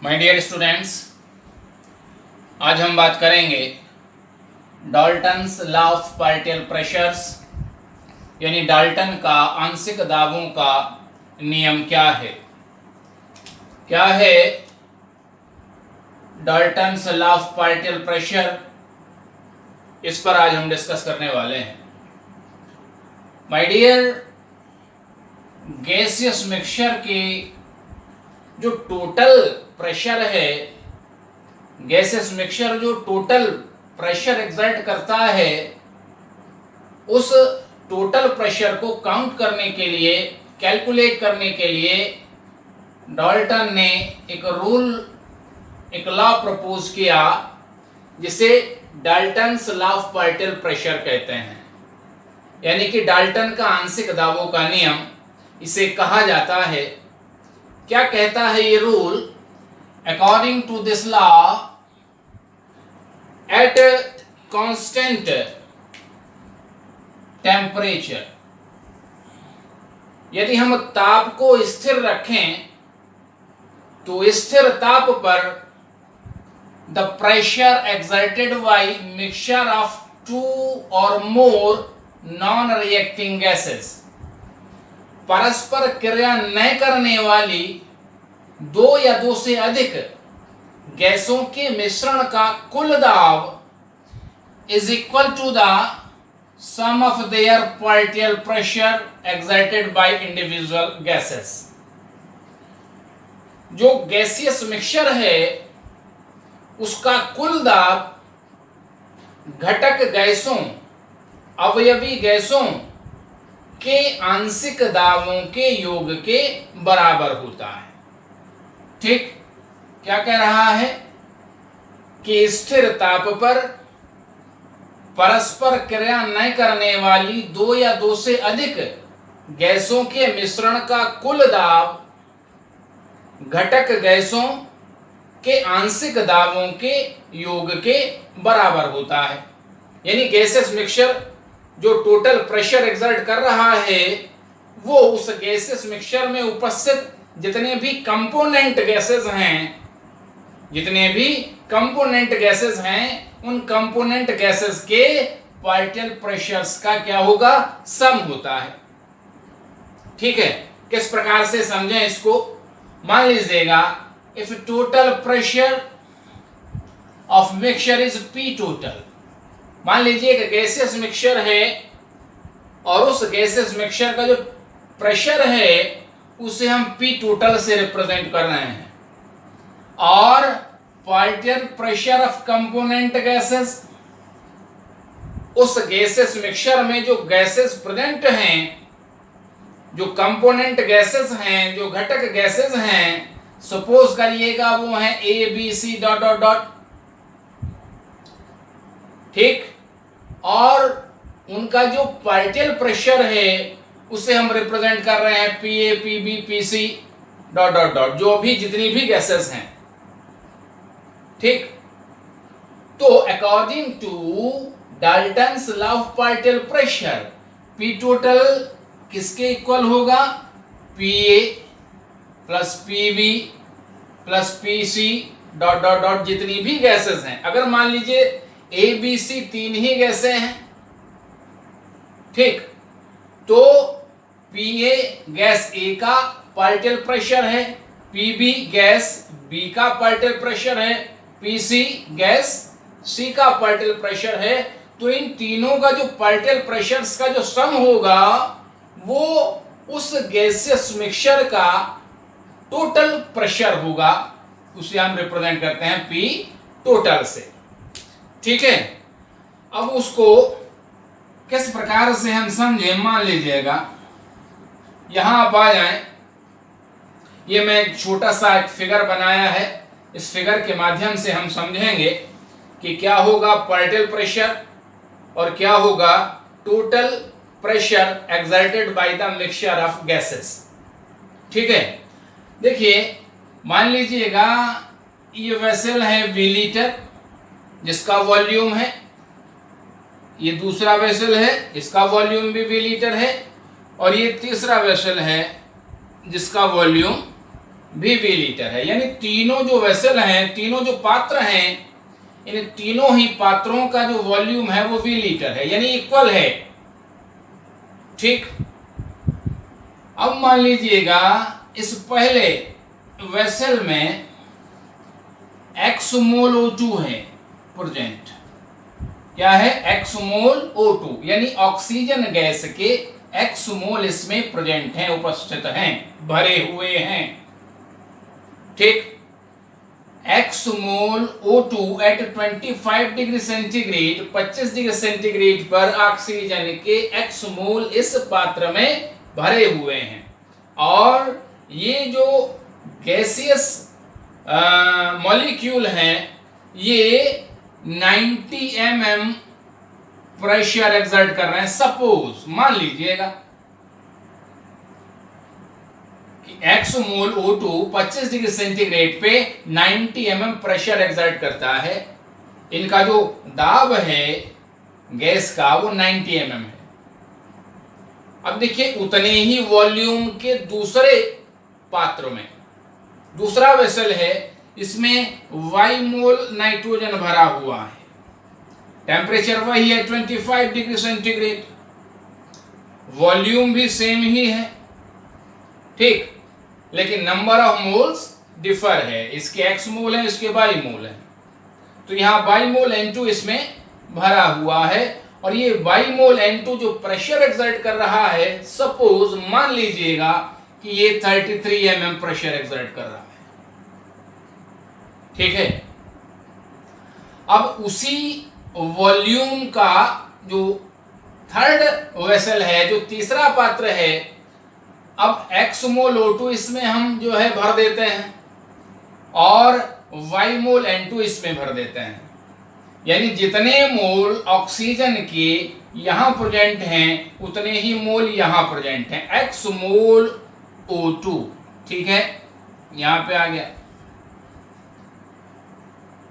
My dear students, आज हम बात करेंगे Dalton's law of partial pressures, यानी डाल्टन का आंशिक दाबों का नियम क्या है। क्या है Dalton's law of partial pressure, इस पर आज हम डिस्कस करने वाले हैं। माय डियर, गैसियस मिक्सचर की जो टोटल प्रेशर है, गैसेस मिक्सचर जो टोटल प्रेशर एक्सर्ट करता है, उस टोटल प्रेशर को काउंट करने के लिए, कैलकुलेट करने के लिए डाल्टन ने एक रूल, एक लॉ प्रपोज किया जिसे Dalton's law of partial pressure कहते हैं, यानी कि डाल्टन का आंशिक दाबों का नियम इसे कहा जाता है। क्या कहता है ये rule? According to this law, at constant temperature, यदि हम ताप को स्थिर रखें तो स्थिर ताप पर the pressure exerted by mixture of two और मोर नॉन रिएक्टिंग गैसेस, परस्पर क्रिया न करने वाली दो या दो से अधिक गैसों के मिश्रण का कुल दाब is equal to the sum of their partial pressure exerted by individual gases. जो गैसियस मिक्सचर है उसका कुल दाब घटक गैसों, अवयवी गैसों के आंशिक दाबों के योग के बराबर होता है। ठीक, क्या कह रहा है कि स्थिर ताप पर परस्पर क्रिया न करने वाली दो या दो से अधिक गैसों के मिश्रण का कुल दाब घटक गैसों के आंशिक दाबों के योग के बराबर होता है। यानी गैसेस मिक्सचर जो टोटल प्रेशर एक्सर्ट कर रहा है, वो उस गैसेस मिक्सचर में उपस्थित जितने भी कंपोनेंट गैसेस हैं, जितने भी कंपोनेंट गैसेस हैं, उन कंपोनेंट गैसेस के पार्शियल प्रेशर्स का क्या होगा? सम होता है। ठीक है, किस प्रकार से समझें इसको? मान लीजिएगा, if total pressure of mixture is P total, मान लीजिए एक गैसियस मिक्सचर है और उस गैसियस मिक्सचर का जो प्रेशर है उसे हम पी टोटल से रिप्रेजेंट कर रहे हैं, और partial pressure of component gases, उस गैसेस मिक्सचर में जो गैसेस प्रेजेंट हैं, जो कंपोनेंट गैसेस हैं, जो घटक गैसेस हैं, सपोज करिएगा वो हैं A B C dot dot dot. ठीक, और उनका जो पार्शियल प्रेशर है उसे हम रिप्रेजेंट कर रहे हैं P A P B P C dot dot dot, जो भी जितनी भी गैसेस हैं। ठीक, तो according to Dalton's law of partial pressure, P total किसके इक्वल होगा? P A plus P B plus P C dot dot dot, जितनी भी गैसेस हैं। अगर मान लीजिए ए बी सी तीन ही गैसें हैं, ठीक, तो पी ए गैस ए का पार्शियल प्रेशर है, पी बी गैस बी का पार्शियल प्रेशर है, पी सी गैस सी का पार्शियल प्रेशर है। तो इन तीनों का जो पार्शियल प्रेशर्स का जो सम होगा वो उस गैसियस मिक्सचर का टोटल प्रेशर होगा, उसे हम रिप्रेजेंट करते हैं पी टोटल से। ठीक है, अब उसको किस प्रकार से हम समझे? मान लीजिएगा यहां आप आ जाएं, ये मैं एक छोटा सा एक फिगर बनाया है, इस फिगर के माध्यम से हम समझेंगे कि क्या होगा पार्शियल प्रेशर और क्या होगा total pressure exerted by the mixture of gases. ठीक है, देखिए मान लीजिएगा ये वेसल है वी लीटर जिसका वॉल्यूम है, ये दूसरा वेसल है इसका वॉल्यूम भी वी लीटर है, और ये तीसरा वेसल है जिसका वॉल्यूम भी वी लीटर है। यानी तीनों जो वेसल हैं, तीनों जो पात्र हैं, इन तीनों ही पात्रों का जो वॉल्यूम है वो वी लीटर है, यानी इक्वल है। ठीक। अब मान लीजिएगा इस पहले वेसल में x मोल O2 है प्रेजेंट। क्या है? x मोल O2, यानी ऑक्सीजन गैस के x मोल इसमें प्रेजेंट हैं, उपस्थित हैं, भरे हुए हैं। ठीक। x mole O2 at 25 degree centigrade, 25 degree centigrade पर ऑक्सीजन के x मोल इस पात्र में भरे हुए हैं। और ये जो गैसियस मॉलिक्यूल हैं, ये 90 mm प्रेशर एक्सर्ट कर रहे हैं। सपोज मान लीजिएगा कि x mole O2 25 degree centigrade पे 90 mm प्रेशर एक्सर्ट करता है। इनका जो दाब है गैस का वो 90 mm है। अब देखिए उतने ही वॉल्यूम के दूसरे पात्र में, दूसरा वेसल है, इसमें y मोल नाइट्रोजन भरा हुआ है। टेम्परेचर वही है 25 डिग्री सेंटीग्रेड, वॉल्यूम भी सेम ही है। ठीक। लेकिन नंबर ऑफ मोल्स डिफर है, इसके x मोल है, इसके y मोल है। तो यहाँ y मोल N2 इसमें भरा हुआ है, और ये y मोल N2 जो प्रेशर एक्सर्ट कर रहा है, सपोज मान लीजिएगा कि ये 33 mm प्रेशर एक्सर्ट कर रहा है। ठीक है। अब उसी वॉल्यूम का जो थर्ड वेसल है, जो तीसरा पात्र है, अब x मोल O2 इसमें हम जो है भर देते हैं, और y मोल N2 इसमें भर देते हैं। यानी जितने मोल ऑक्सीजन के यहां प्रेजेंट हैं, उतने ही मोल यहां प्रेजेंट हैं, x मोल O2। ठीक है, यहां पे आ गया,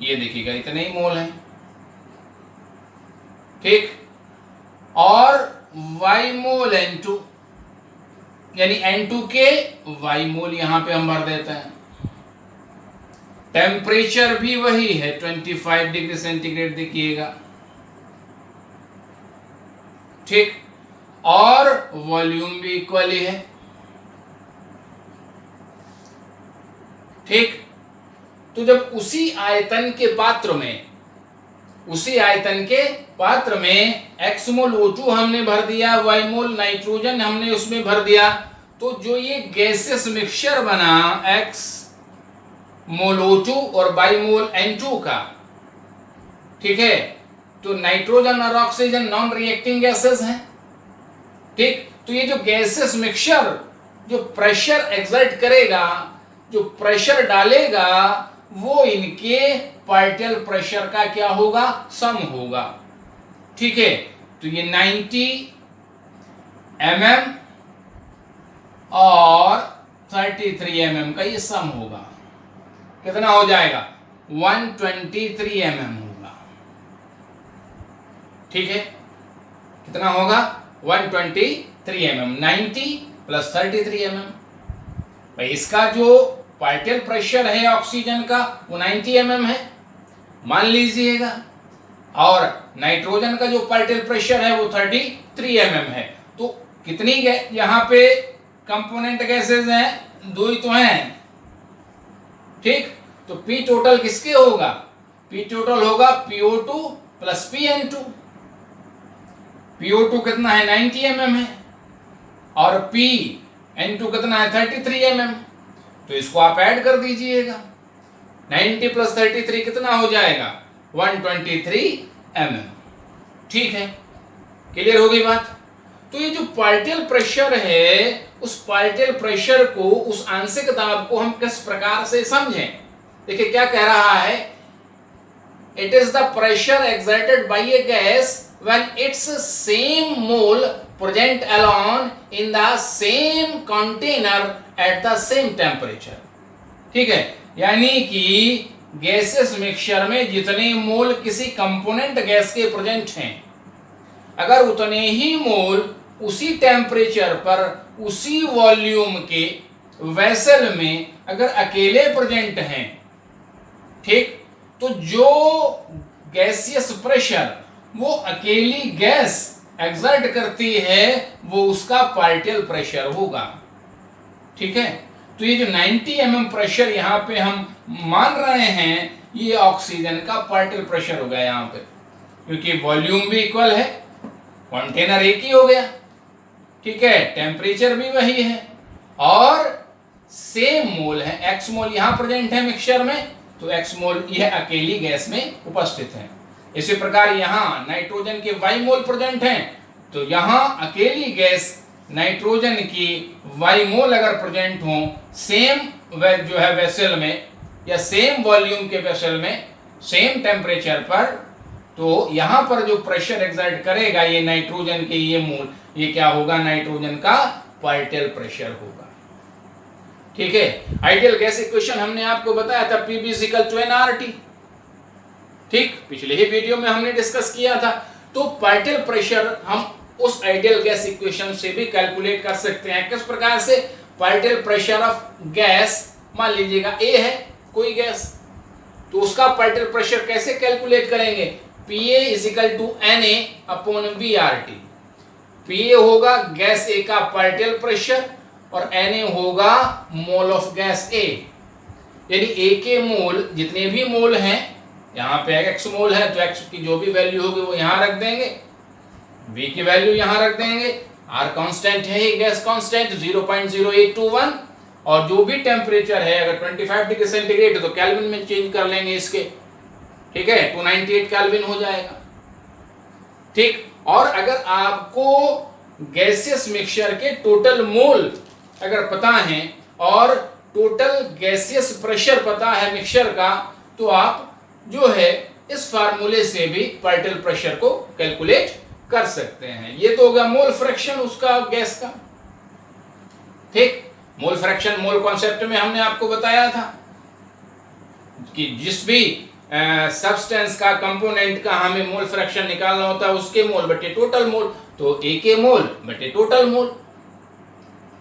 ये देखिएगा इतने ही मोल हैं। ठीक। और y मोल N2, यानी N2 के y मोल यहां पे हम भर देते हैं। टेम्परेचर भी वही है 25 डिग्री सेंटीग्रेड, देखिएगा। ठीक। और वॉल्यूम भी इक्वल ही है। ठीक। तो जब उसी आयतन के पात्र में x मोल O2 हमने भर दिया, y मोल नाइट्रोजन हमने उसमें भर दिया, तो जो ये गैसेस मिक्सचर बना x मोल O2 और y मोल N2 का, ठीक है, तो नाइट्रोजन और ऑक्सीजन नॉन रिएक्टिंग गैसेस हैं। ठीक। तो ये जो गैसेस मिक्सचर जो प्रेशर एक्सर्ट करेगा, जो प्रेशर डालेगा, वो इनके पार्टिकल प्रेशर का क्या होगा? सम होगा। ठीक है। तो ये 90 mm और 33 mm का ये सम होगा। कितना हो जाएगा? 123 mm होगा। ठीक है। कितना होगा? 123 mm, 90 प्लस 33 mm। भाई इसका जो पार्टिकल प्रेशर है ऑक्सीजन का वो 90 mm है, मान लीजिएगा, और नाइट्रोजन का जो पार्टिकल प्रेशर है वो 33 mm है। तो कितनी यहाँ पे कंपोनेंट गैसेस हैं? 2 ही तो हैं। ठीक। तो P टोटल किसके होगा? P टोटल होगा PO2 प्लस PN2। PO2 कितना है? 90 mm है, और PN2 कितना है? 33 mm। तो इसको आप ऐड कर दीजिएगा, 90 प्लस 33 कितना हो जाएगा? 123 mm। ठीक है, क्लियर हो गई बात? तो ये जो पार्टिकल प्रेशर है, उस पार्टिकल प्रेशर को, उस आंशिक दाब को हम किस प्रकार से समझें? देखिए क्या कह रहा है, it is the pressure exerted bye A gas when its same mole present alone in the same container at the same temperature। ठीक है, यानी कि गैसेस मिक्सचर में जितने मोल किसी कंपोनेंट गैस के प्रेजेंट हैं, अगर उतने ही मोल उसी टेम्परेचर पर उसी वॉल्यूम के वेसल में अगर अकेले प्रेजेंट हैं, ठीक, तो जो गैसियस प्रेशर वो अकेली गैस एक्सर्ट करती है वो उसका पार्शियल प्रेशर होगा। ठीक है, तो ये जो 90 mm प्रेशर यहाँ पे हम मान रहे हैं ये ऑक्सीजन का पार्शियल प्रेशर हो गया यहाँ पे, क्योंकि वॉल्यूम भी इक्वल है, कंटेनर एक ही हो गया। ठीक है, टेम्परेचर भी वही है और सेम मोल है, x मोल यहाँ प्रेजेंट है मिक्सचर में, तो x मोल यह अकेली गैस में उपस्थित है। इसी प्रकार यहाँ नाइट्रोजन के y मोल प्रेजेंट हैं, तो यहाँ अकेली गैस नाइट्रोजन की y मोल अगर प्रेजेंट हो सेम जो है वेसल में या सेम वॉल्यूम के वेसल में सेम टेम्परेचर पर, तो यहाँ पर जो प्रेशर एक्सर्ट करेगा ये नाइट्रोजन के ये मोल, ये क्या होगा, नाइट्रोजन का पार्शियल प्रेशर होगा। ठीक है, आइडियल गैस इक्वेशन हमने आपको बताया था Pb = nRT। ठीक, पिछले ही वीडियो में हमने डिस्कस किया था। तो पार्शियल प्रेशर हम उस आइडियल गैस इक्वेशन से भी कैलकुलेट कर सकते हैं। किस प्रकार से, पार्शियल प्रेशर ऑफ गैस, मान लीजिएगा A है कोई गैस, तो उसका पार्शियल प्रेशर कैसे कैलकुलेट करेंगे, Pa = Na/VRT। Pa होगा गैस A का पार्शियल प्रेशर और Na होगा मोल ऑफ गैस A, यानी A के मोल जितने भी मोल हैं, यहाँ पे x मोल है तो x की जो भी वैल्यू होगी वो यहाँ रख देंगे, V की वैल्यू यहाँ रख देंगे, R कांस्टेंट है ही, गैस कांस्टेंट 0.0821, और जो भी टेम्परेचर है अगर 25 डिग्री सेंटीग्रेड तो केल्विन में चेंज कर लेंगे इसके। ठीक है, 298 केल्विन हो जाएगा। ठीक, और अगर आपको गैसियस मिक्सचर के टोटल मोल अगर पता है और टोटल गैसियस प्रेशर पता है मिक्सचर का, तो आप जो है इस फार्मूले से भी पार्शियल प्रेशर को कैलकुलेट कर सकते हैं। ये तो होगा मोल फ्रैक्शन उसका गैस का। ठीक, मोल फ्रैक्शन मोल कॉन्सेप्ट में हमने आपको बताया था कि जिस भी सब्सटेंस का कंपोनेंट का हमें मोल फ्रैक्शन निकालना होता है उसके मोल बटे टोटल मोल, तो A के मोल बटे टोटल मोल।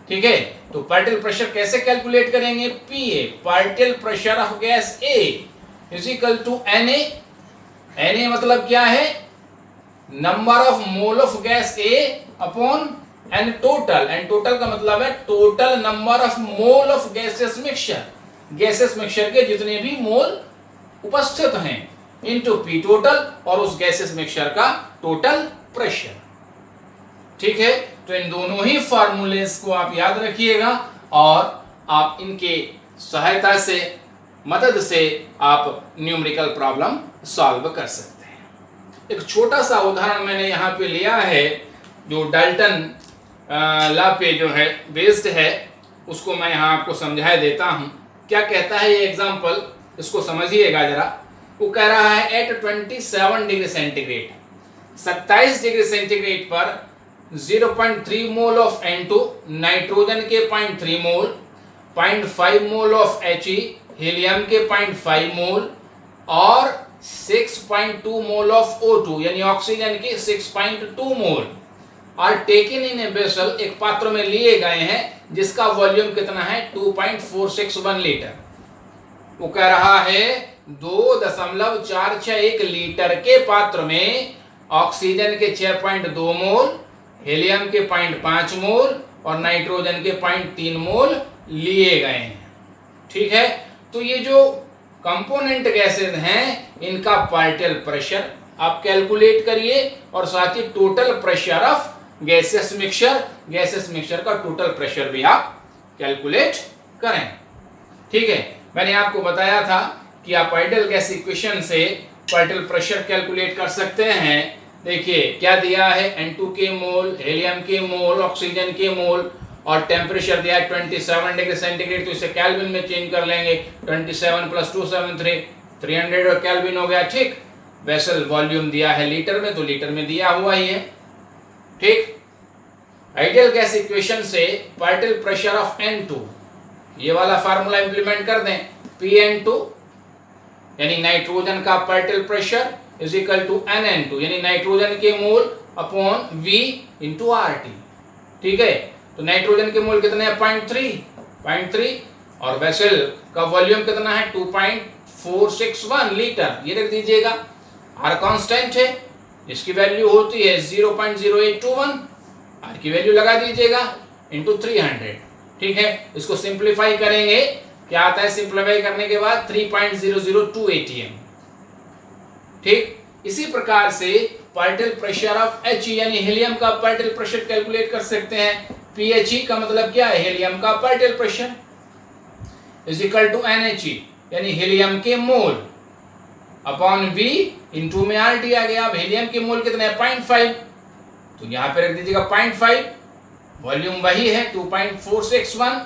ठीक है, तो पार्शियल प्रेशर कैसे कैलकुलेट करेंगे, Pa partial pressure of gas A = Na। Na मतलब क्या है, number of mole of gas A upon N total. N total का मतलब है total number of mole of gases mixture, gases mixture के जितने भी मोल उपस्थित हैं इनटू P टोटल और उस गैसेस मिक्सचर का टोटल प्रेशर। ठीक है, तो इन दोनों ही फार्मूलेस को आप याद रखिएगा और आप इनके सहायता से, मदद से आप न्यूमेरिकल प्रॉब्लम सॉल्व कर सकते हैं। एक छोटा सा उदाहरण मैंने यहाँ पे लिया है जो डाल्टन लॉ पे जो है बेस्ड है, उसको मैं यहाँ आपको समझा देता हूँ। क्या कहता है ये एग्जाम्पल, इसको समझिएगा जरा। वो कह रहा है at 27 degree centigrade, 27 degree centigrade पर 0.3 मोल ऑफ N2 नाइट्रोजन के 0.3 mole, 0.5 mole of He helium के 0.5 मोल और 6.2 मोल ऑफ O2 यानी ऑक्सीजन के 6.2 मोल और टेकन इन ए वेसल, एक पात्र में लिए गए हैं जिसका वॉल्यूम कितना है 2.461 लीटर। वो कह रहा है 2.461 लीटर के पात्र में ऑक्सीजन के 6.2 मोल, हीलियम के 0.5 मोल और नाइट्रोजन के 0.3 मोल लिए गए हैं। ठीक है, तो ये जो कंपोनेंट गैसेज हैं इनका पार्शियल प्रेशर आप कैलकुलेट करिए और साथ ही total pressure of gases mixture का टोटल प्रेशर भी आप कैलकुलेट करें। ठीक है, मैंने आपको बताया था कि आप आइडियल गैस इक्वेशन से पार्शियल प्रेशर कैलकुलेट कर सकते हैं। देखिए क्या दिया है, N2 के मोल, हीलियम के मोल, ऑक्सीजन के मोल और टेम्परेचर दिया है 27 डिग्री सेंटीग्रेड, तो इसे केल्विन में चेंज कर लेंगे। 27 + 273 300 केल्विन हो गया। ठीक, वेसल वॉल्यूम दिया है लीटर में, तो लीटर में दिया हुआ ही है। ठीक, आइडियल गैस इक्वेशन से पार्शियल प्रेशर ऑफ N2, ये वाला फार्मूला इंप्लीमेंट कर दें। Pn2 यानी नाइट्रोजन का पार्शियल प्रेशर = NN2 यानी नाइट्रोजन के मोल अपॉन V × RT। ठीक है, तो नाइट्रोजन के मोल कितने हैं 0.3 और वेसल का वॉल्यूम कितना है 2.461 लीटर, ये रख दीजिएगा। आर कांस्टेंट है, इसकी वैल्यू होती है 0.0821, आर की वैल्यू लगा दीजिएगा इंटू 300। ठीक है, इसको सिंप्लीफाई करेंगे, क्या आता है सिंप्लीफाई करने के बाद 3.002 atm। ठीक, इसी प्रकार से पार्टिकल प्रेशर ऑफ He यानी हीलियम का पार्टिकल प्रेशर कैलकुलेट कर सकते हैं। Phe का मतलब क्या है, हीलियम का particle pressure is equal to NHE यानी हीलियम के मोल अपॉन V इंटू में R दिया गया। अब हीलियम के मोल कितने हैं 0.5, तो यहाँ पे रख दीजिएगा 0.5, वॉल्यूम वही है 2.461,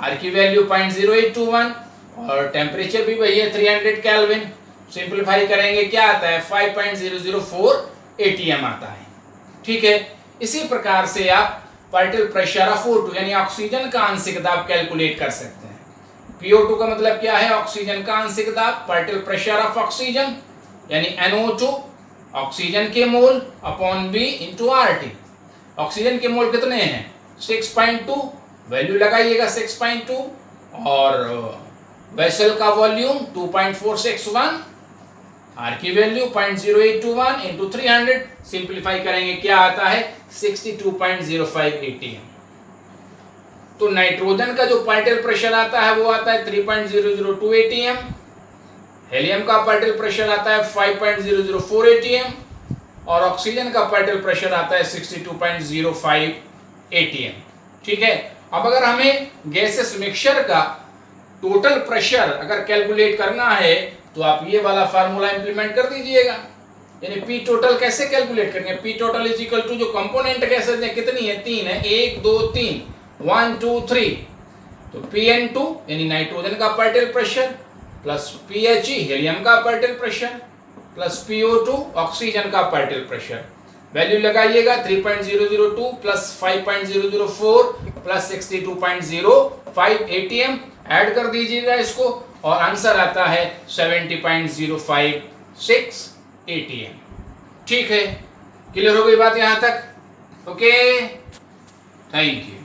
R की वैल्यू 0.0821 और टेम्परेचर भी वही है 300 केल्विन। सिंप्लीफाई करेंगे क्या आता है 5.004 atm आता है। ठीक है, इसी प्रकार से आप पार्टिकल प्रेशर ऑफ O2 यानी ऑक्सीजन का आंशिक दाब कैलकुलेट कर सकते हैं। PO2 का मतलब क्या है, ऑक्सीजन का आंशिक दाब। पार्टिकल प्रेशर ऑफ ऑक्सीजन यानी NO2 ऑक्सीजन के mole upon V into RT। Oxygen के मोल कितने हैं 6.2, वैल्यू लगाइएगा 6.2, और वेसल का वॉल्यूम 2.461, आर की वैल्यू 0.0821 इंटू 300। सिंप्लीफाई करेंगे क्या आता है 62.05 atm। तो नाइट्रोजन का जो पार्टिकल प्रेशर आता है वो आता है 3.002 atm, हीलियम का पार्टिकल प्रेशर आता है 5.004 atm और ऑक्सीजन का पार्टिकल प्रेशर आता है 62.05 atm। ठीक है, अब अगर हमें गैसेस मिक्सचर का टोटल प्रेशर अगर कैलकुलेट करना है तो आप ये वाला फार्मूला इंप्लीमेंट कर दीजिएगा। यानी पी टोटल कैसे कैलकुलेट करेंगे, P total is equal to जो कंपोनेंट गैसेस हैं कितनी है 3 है, 1 2 3 1 2 3, तो Pn2 यानी नाइट्रोजन का particle pressure plus Phe helium का particle pressure plus PO2 oxygen का पार्टिकल प्रेशर। वैल्यू लगाइएगा 3.002 प्लस 5.004 प्लस 62.05 atm, ऐड कर दीजिएगा इसको और आंसर आता है 70.056 atm। ठीक है, क्लियर हो गई बात यहां तक? Okay, thank you.